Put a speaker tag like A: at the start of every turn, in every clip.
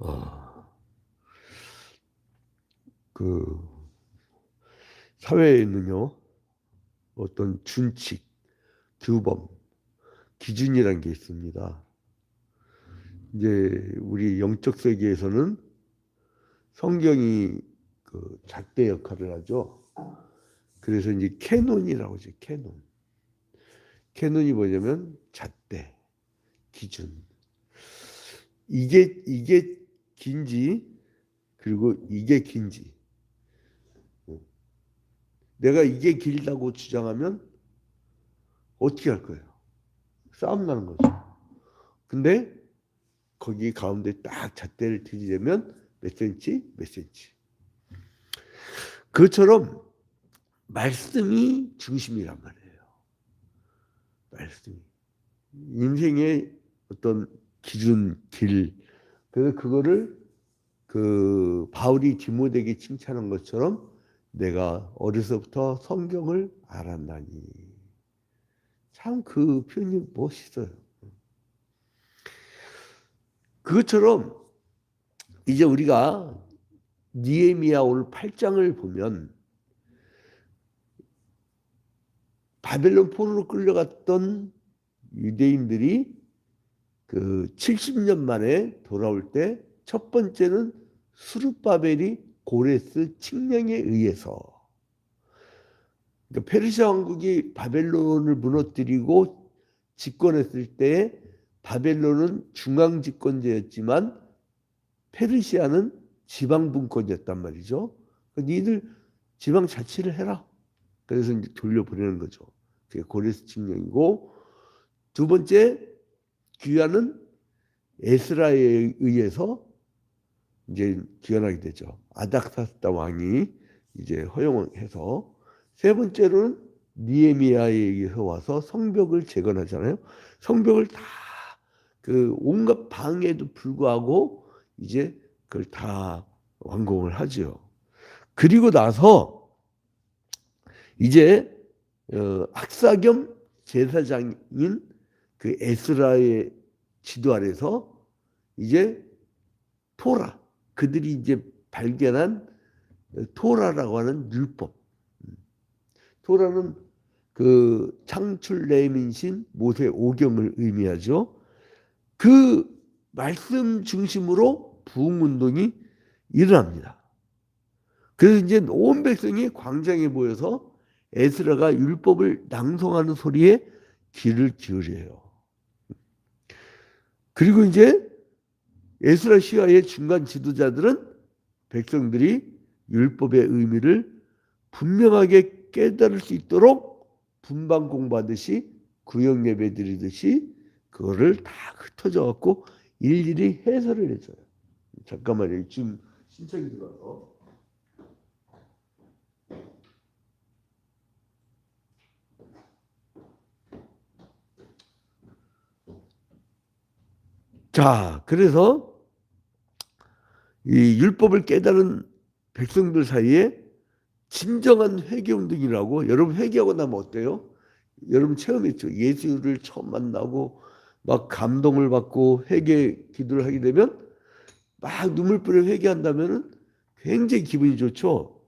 A: 어, 그 사회에는요 어떤 준칙, 규범, 기준이란 게 있습니다. 이제 우리 영적 세계에서는 성경이 그 잣대 역할을 하죠. 그래서 이제 캐논이라고 하죠. 캐논. 캐논이 뭐냐면 잣대, 기준. 이게 긴지 그리고 이게 긴지. 내가 이게 길다고 주장하면 어떻게 할 거예요? 싸움 나는 거죠. 근데 거기 가운데 딱 잣대를 들이대면 몇 센치, 몇 센치. 그것처럼 말씀이 중심이란 말이에요. 말씀이. 인생의 어떤 기준, 길. 그래서 그거를 그 바울이 디모데에게 칭찬한 것처럼 내가 어려서부터 성경을 알았나니. 참 그 표현이 멋있어요. 그것처럼 이제 우리가 니에미야 오늘 8장을 보면 바벨론 포로로 끌려갔던 유대인들이 그 70년 만에 돌아올 때 첫 번째는 수르바벨이 고레스 칙령에 의해서 그러니까 페르시아 왕국이 바벨론을 무너뜨리고 집권했을 때 바벨론은 중앙 집권제였지만 페르시아는 지방 분권이었단 말이죠. 니들 지방 자치를 해라. 그래서 이제 돌려보내는 거죠. 그게 고레스 칙령이고 두 번째 귀환은 에스라에 의해서 이제 귀환하게 되죠. 아닥사스다 왕이 이제 허용해서 세 번째로는 니에미야에 의해서 와서 성벽을 재건하잖아요. 성벽을 다 그 온갖 방해에도 불구하고 이제 그걸 다 완공을 하죠. 그리고 나서 이제 학사 겸 제사장인 그 에스라의 지도 아래서 이제 토라 그들이 이제 발견한 토라라고 하는 율법. 토라는 그 창출 내민신 모세 오경을 의미하죠. 그 말씀 중심으로 부흥운동이 일어납니다. 그래서 이제 온 백성이 광장에 모여서 에스라가 율법을 낭송하는 소리에 귀를 기울여요. 그리고 이제 에스라 시하의 중간 지도자들은 백성들이 율법의 의미를 분명하게 깨달을 수 있도록 분방 공부하듯이 구역 예배 드리듯이 그거를 다 흩어져 갖고 일일이 해설을 해줘요. 잠깐만요. 지금 신청이 들어와서. 자, 그래서 이 율법을 깨달은 백성들 사이에 진정한 회개운동이라고. 여러분 회개하고 나면 어때요? 여러분 체험했죠? 예수를 처음 만나고 막 감동을 받고 회개 기도를 하게 되면 막 눈물 뿌려 회개한다면 굉장히 기분이 좋죠.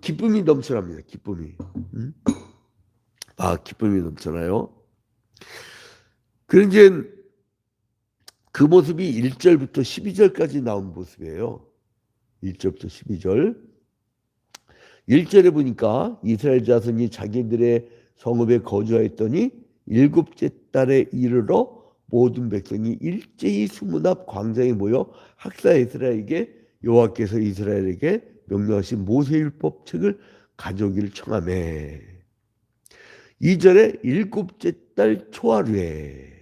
A: 기쁨이 넘쳐납니다. 기쁨이. 기쁨이 넘쳐나요. 그런 이제 그 모습이 1절부터 12절까지 나온 모습이에요. 1절부터 12절. 1절에 보니까 이스라엘 자손이 자기들의 성읍에 거주하였더니 일곱째 달에 이르러 모든 백성이 일제히 수문 앞 광장에 모여 학사 에스라에게 여호와께서 이스라엘에게 명령하신 모세율법 책을 가져오기를 청하매. 2절에 일곱째 달 초하루에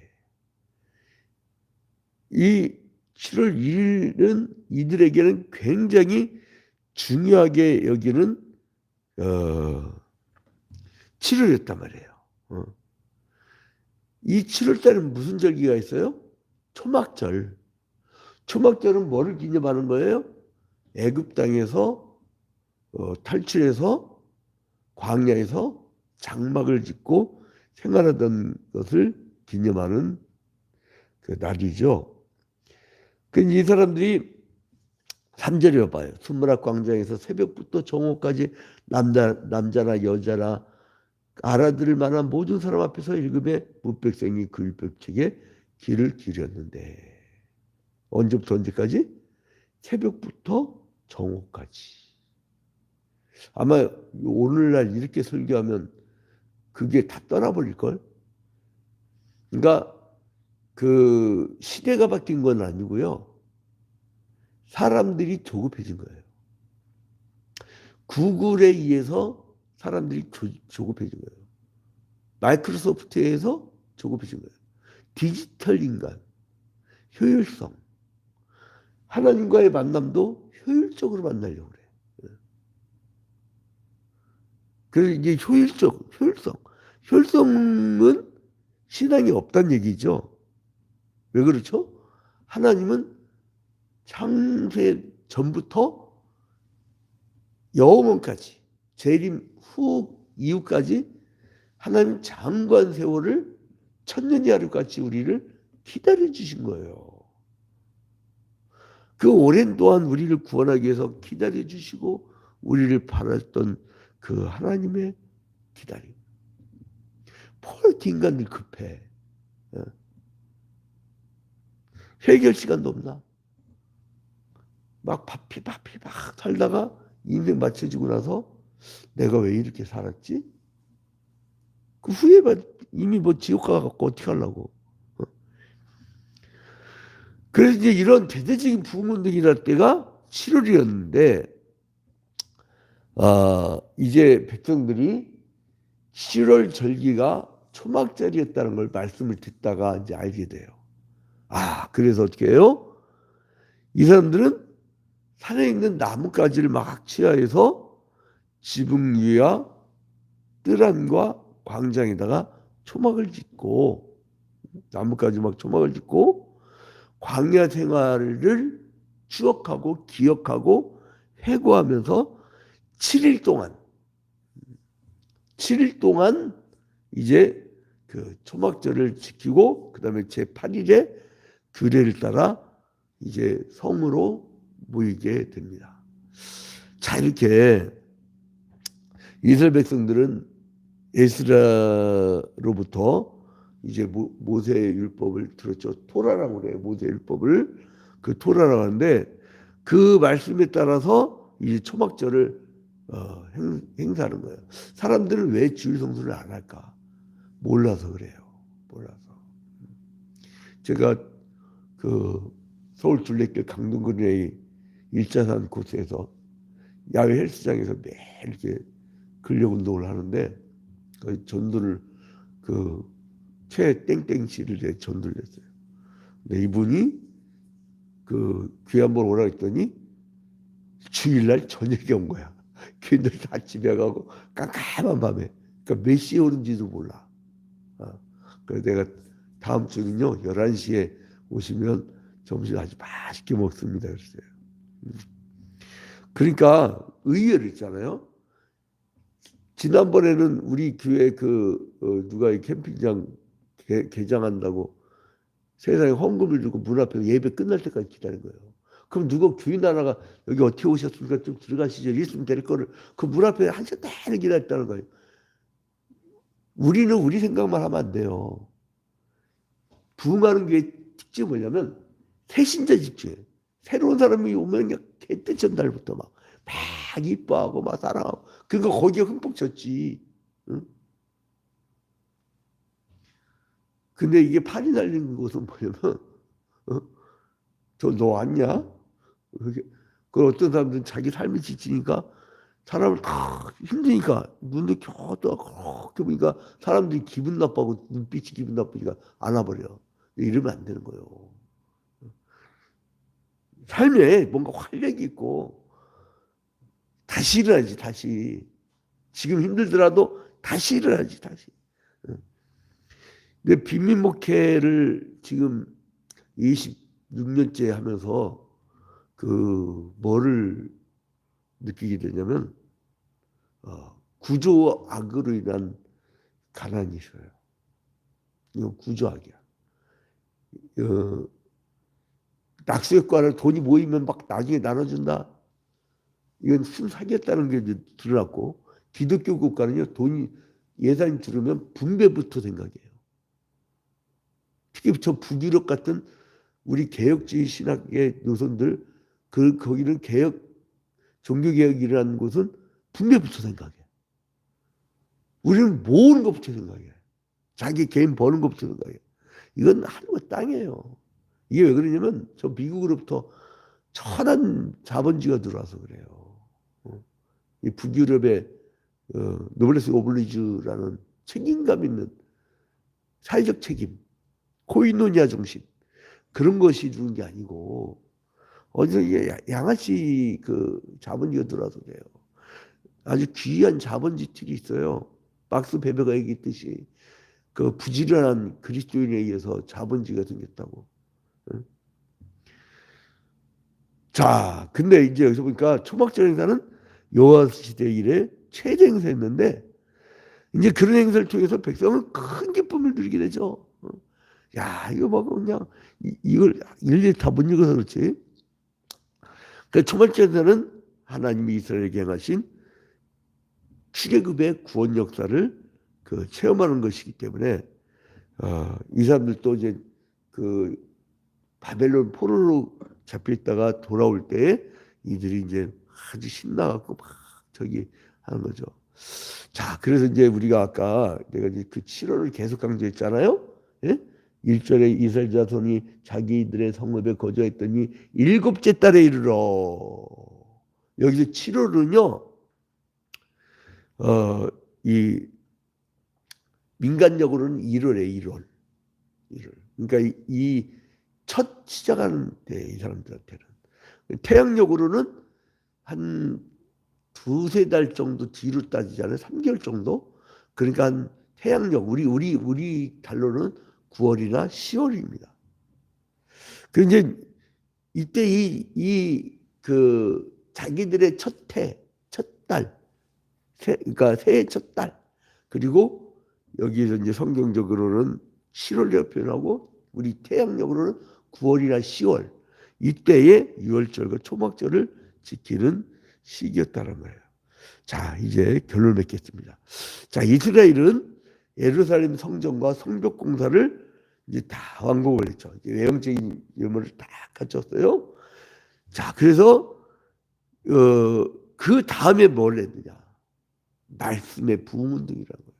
A: 이 7월 1일은 이들에게는 굉장히 중요하게 여기는 7월이었단 말이에요. 이 7월달은 무슨 절기가 있어요? 초막절. 초막절은 뭐를 기념하는 거예요? 애굽 땅에서 탈출해서 광야에서 장막을 짓고 생활하던 것을 기념하는 그 날이죠. 이 사람들이 3절에 봐요. 순문학 광장에서 새벽부터 정오까지 남자나 여자나 알아들을 만한 모든 사람 앞에서 읽음에 무백성이 그 율법책에 귀를 기울였는데 언제부터 언제까지? 새벽부터 정오까지. 아마 오늘날 이렇게 설교하면 그게 다 떠나버릴걸? 그러니까 그 시대가 바뀐 건 아니고요. 사람들이 조급해진 거예요. 구글에 의해서 사람들이 조급해진 거예요. 마이크로소프트에서 조급해진 거예요. 디지털 인간, 효율성. 하나님과의 만남도 효율적으로 만나려고 그래요. 그래서 이제 효율성. 효율성은 신앙이 없다는 얘기죠. 왜 그렇죠? 하나님은 창세 전부터 영원까지, 재림 후 이후까지 하나님 장관 세월을 천년이 하루같이 우리를 기다려 주신 거예요. 그 오랜 동안 우리를 구원하기 위해서 기다려 주시고 우리를 바랐던 그 하나님의 기다림. 폴트 인간들 급해. 해결 시간도 없나? 막 바삐 막 살다가 인생 맞춰지고 나서 내가 왜 이렇게 살았지? 그 후에 이미 뭐 지옥 가갖고 어떻게 하려고. 그래서 이제 이런 대대적인 부흥운동이랄 때가 7월이었는데 이제 백성들이 7월 절기가 초막절이었다는 걸 말씀을 듣다가 이제 알게 돼요. 그래서 어떻게 해요? 이 사람들은 산에 있는 나뭇가지를 막 취하해서 지붕 위와 뜰안과 광장에다가 초막을 짓고 나뭇가지 막 초막을 짓고 광야 생활을 추억하고 기억하고 회고하면서 7일 동안 이제 그 초막절을 지키고 그다음에 제8일에 규례를 따라 이제 성으로 모이게 됩니다. 자, 이렇게 이스라엘 백성들은 에스라로부터 이제 모세의 율법을 들었죠. 토라라고 그래요. 모세의 율법을 그 토라라고 하는데 그 말씀에 따라서 이 초막절을 행사하는 거예요. 사람들은 왜 주일 성수를 안 할까? 몰라서 그래요. 몰라서. 제가 그 서울 둘레길 강동구리의 일자산 코스에서 야외 헬스장에서 매일 이렇게 근력 운동을 하는데 그 전도를 그 최땡땡 씨를 전도를 했어요. 근데 이분이 그 귀한 번 오라 했더니 주일날 저녁에 온 거야. 걔들 다 집에 가고 깜깜한 밤에. 그러니까 몇 시에 오는지도 몰라. 그래서 내가 다음 주는요 11시에 오시면 점심 아주 맛있게 먹습니다. 그랬어요. 그러니까 의외로 있잖아요. 지난번에는 우리 교회 누가 이 캠핑장 개장한다고 세상에 헌금을 주고 문 앞에서 예배 끝날 때까지 기다린 거예요. 그럼 누가 교인 하나가 여기 어떻게 오셨습니까? 좀 들어가시죠. 있으면 될 거를 그 문 앞에 한 시간 내내 기다렸다는 거예요. 우리는 우리 생각만 하면 안 돼요. 부흥하는 게 특징이 뭐냐면 새신자 집중해. 새로운 사람이 오면 그냥 그때 전달부터 막 이뻐하고 막 사랑하고 그러니까 거기에 흠뻑 젖지. 응? 근데 이게 팔이 날리는 것은 뭐냐면 너 왔냐? 그 어떤 사람들은 자기 삶이 지치니까 사람을 다 힘드니까 눈도 겨우 그렇게 보니까 사람들이 기분 나빠하고 눈빛이 기분 나쁘니까 안아버려. 이러면 안 되는 거예요. 삶에 뭔가 활력이 있고 다시 일어나지 다시. 지금 힘들더라도 다시 일어나지 다시. 근데 빈민 목회를 지금 26년째 하면서 그 뭐를 느끼게 되냐면 구조악으로 인한 가난이 있어요. 이거 구조악이야. 어, 낙수효과를 돈이 모이면 막 나중에 나눠준다. 이건 순사기였다는 게 이제 드러났고, 기독교 국가는요, 돈이 예산이 들으면 분배부터 생각해요. 특히 저 북유럽 같은 우리 개혁주의 신학의 노선들, 거기는 종교개혁이라는 곳은 분배부터 생각해. 우리는 모으는 것부터 생각해. 자기 개인 버는 것부터 생각해. 이건 하늘과 땅이에요. 이게 왜 그러냐면 저 미국으로부터 천한 자본주의가 들어와서 그래요. 이 북유럽의 노블레스 오블리주라는 책임감 있는 사회적 책임, 코이노니아 정신, 그런 것이 주는 게 아니고 어디서 양아치 그 자본주의가 들어와서 그래요. 아주 귀한 자본주의 틀이 있어요. 막스 베베가 얘기했듯이 그 부지런한 그리스도인에 의해서 자본주의가 생겼다고. 자, 근데 이제 여기서 보니까 초막절 행사는 여호와 시대 이래 최대 행사였는데 이제 그런 행사를 통해서 백성은 큰 기쁨을 누리게 되죠. 야, 이거 뭐 그냥 이걸 일일이 다 못 읽어서 그렇지. 그 초막절 행사는 하나님이 이스라엘에게 행하신 출애굽의 구원 역사를 그 체험하는 것이기 때문에 이 사람들도 이제 그 바벨론 포로로 잡혀 있다가 돌아올 때 이들이 이제 아주 신나갖고 막 저기 하는 거죠. 자, 그래서 이제 우리가 아까 내가 이제 그 7월을 계속 강조했잖아요. 예? 1절에 이스라엘 자손이 자기들의 성읍에 거주했더니 7째 달에 이르러. 여기서 7월은요, 이 민간적으로는 1월에 1월. 그러니까 이 첫 시작하는 때 이 사람들한테는 태양력으로는 한 두세 달 정도 뒤로 따지잖아요. 3개월 정도. 그러니까 한 태양력 우리 달로는 9월이나 10월입니다. 그 이제 이때 그 자기들의 첫 달, 그러니까 새해 첫 달, 그리고 여기에서 이제 성경적으로는 7월이라고 표현하고 우리 태양력으로는 9월이나 10월, 이때에 유월절과 초막절을 지키는 시기였다는 거예요. 자, 이제 결론을 맺겠습니다. 자, 이스라엘은 예루살렘 성전과 성벽 공사를 이제 다 완공을 했죠. 외형적인 유물을 다 갖췄어요. 자, 그래서 그 다음에 뭘 했느냐? 말씀의 부흥운동이라는 거예요.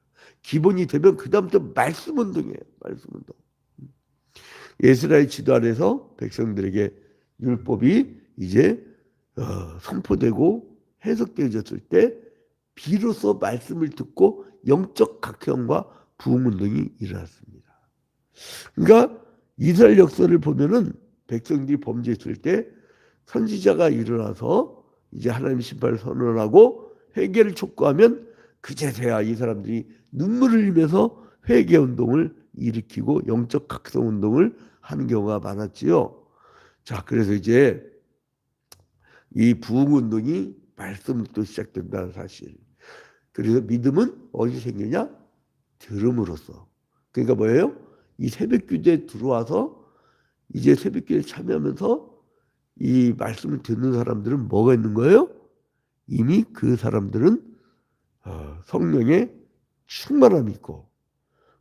A: 기본이 되면 그 다음부터 말씀운동이에요. 말씀운동. 이스라엘 지도 아래서 백성들에게 율법이 이제 선포되고 해석되어졌을 때 비로소 말씀을 듣고 영적 각성과 부흥운동이 일어났습니다. 그러니까 이스라엘 역사를 보면은 백성들이 범죄했을 때 선지자가 일어나서 이제 하나님 심판을 선언하고 회개를 촉구하면 그제서야 이 사람들이 눈물을 흘리면서 회개 운동을 일으키고 영적 각성 운동을 하는 경우가 많았지요. 자, 그래서 이제 이 부흥 운동이 말씀부터 시작된다는 사실. 그래서 믿음은 어디서 생기냐? 들음으로써. 그러니까 뭐예요? 이 새벽기도에 들어와서 이제 새벽기도에 참여하면서 이 말씀을 듣는 사람들은 뭐가 있는 거예요? 이미 그 사람들은 성령의 충만함이 있고,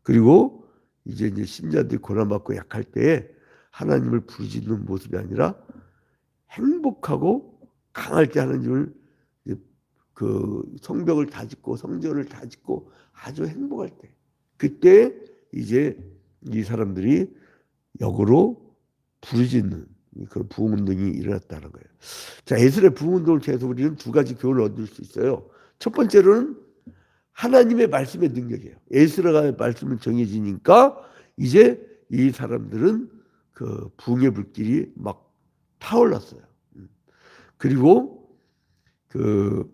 A: 그리고 이제 신자들이 고난받고 약할 때에 하나님을 부르짖는 모습이 아니라 행복하고 강할 때 하나님을 그 성벽을 다 짓고 성전을 다 짓고 아주 행복할 때, 그때 이제 이 사람들이 역으로 부르짖는 그런 부흥운동이 일어났다는 거예요. 자, 에스라의 부흥운동을 통해서 우리는 두 가지 교훈을 얻을 수 있어요. 첫 번째로는 하나님의 말씀의 능력이에요. 에스라가 말씀을 정해지니까 이제 이 사람들은 그 부흥의 불길이 막 타올랐어요. 그리고 그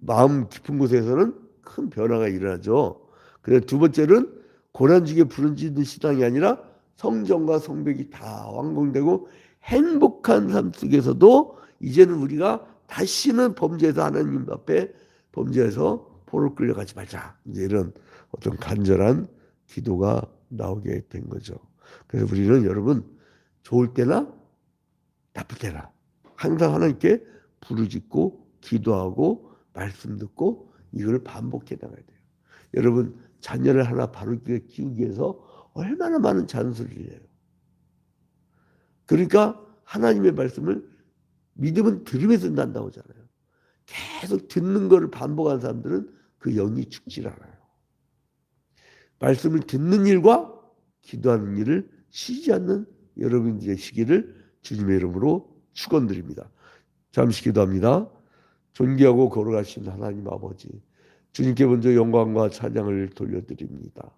A: 마음 깊은 곳에서는 큰 변화가 일어나죠. 그래서 두 번째는 고난 중에 부르짖는 신앙이 아니라 성전과 성벽이 다 완공되고 행복한 삶 속에서도 이제는 우리가 다시는 범죄에서 하나님 앞에 범죄해서 포로 끌려가지 말자. 이제 이런 어떤 간절한 기도가 나오게 된 거죠. 그래서 우리는 여러분 좋을 때나 나쁠 때나 항상 하나님께 부르짖고 기도하고 말씀 듣고 이걸 반복해 나가야 돼요. 여러분 자녀를 하나 바르게 키우기 위해서 얼마나 많은 잔소리를 해요. 그러니까 하나님의 말씀을 믿음은 들으면서 난다고 하잖아요. 계속 듣는 거를 반복하는 사람들은 그 영이 죽질 않아요. 말씀을 듣는 일과 기도하는 일을 쉬지 않는 여러분이 되시기를 주님의 이름으로 축원드립니다. 잠시 기도합니다. 존귀하고 거룩하신 하나님 아버지, 주님께 먼저 영광과 찬양을 돌려드립니다.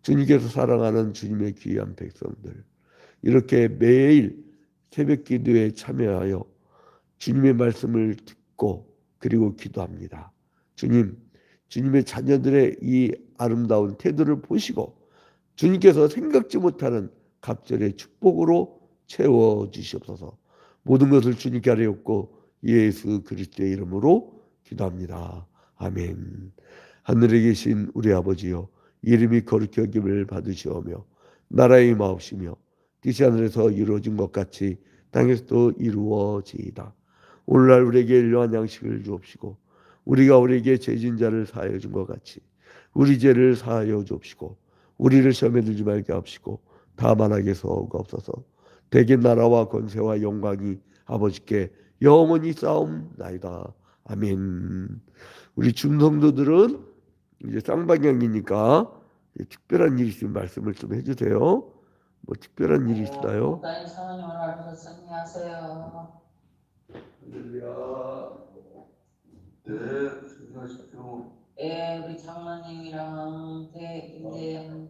A: 주님께서 사랑하는 주님의 귀한 백성들, 이렇게 매일 새벽 기도에 참여하여 주님의 말씀을 듣고 그리고 기도합니다. 주님, 주님의 자녀들의 이 아름다운 태도를 보시고 주님께서 생각지 못하는 갑절의 축복으로 채워주시옵소서. 모든 것을 주님께 아뢰옵고 예수 그리스도의 이름으로 기도합니다. 아멘. 하늘에 계신 우리 아버지여, 이름이 거룩히 여김을 받으시오며 나라의 마옵시며 뜻이 하늘에서 이루어진 것 같이 땅에서도 이루어지이다. 오늘날 우리에게 일용할 양식을 주옵시고 우리가 우리에게 죄진 자를 사하여 준 것 같이 우리 죄를 사하여 주옵시고 우리를 시험에 들지 말게 하옵시고 다만 악에서 구하옵소서. 대개 나라와 권세와 영광이 아버지께 영원히 싸움나이다. 아멘. 우리 중성도들은 이제 쌍방향이니까 특별한 일이 있으면 말씀을 좀 해주세요. 뭐 특별한 일이 있나요?
B: 목사님 사모님 오늘 하루도 승리하세요.
A: 할렐루야.
C: 네, 수고하십시오.
B: 예, 우리 장로님이랑 임대현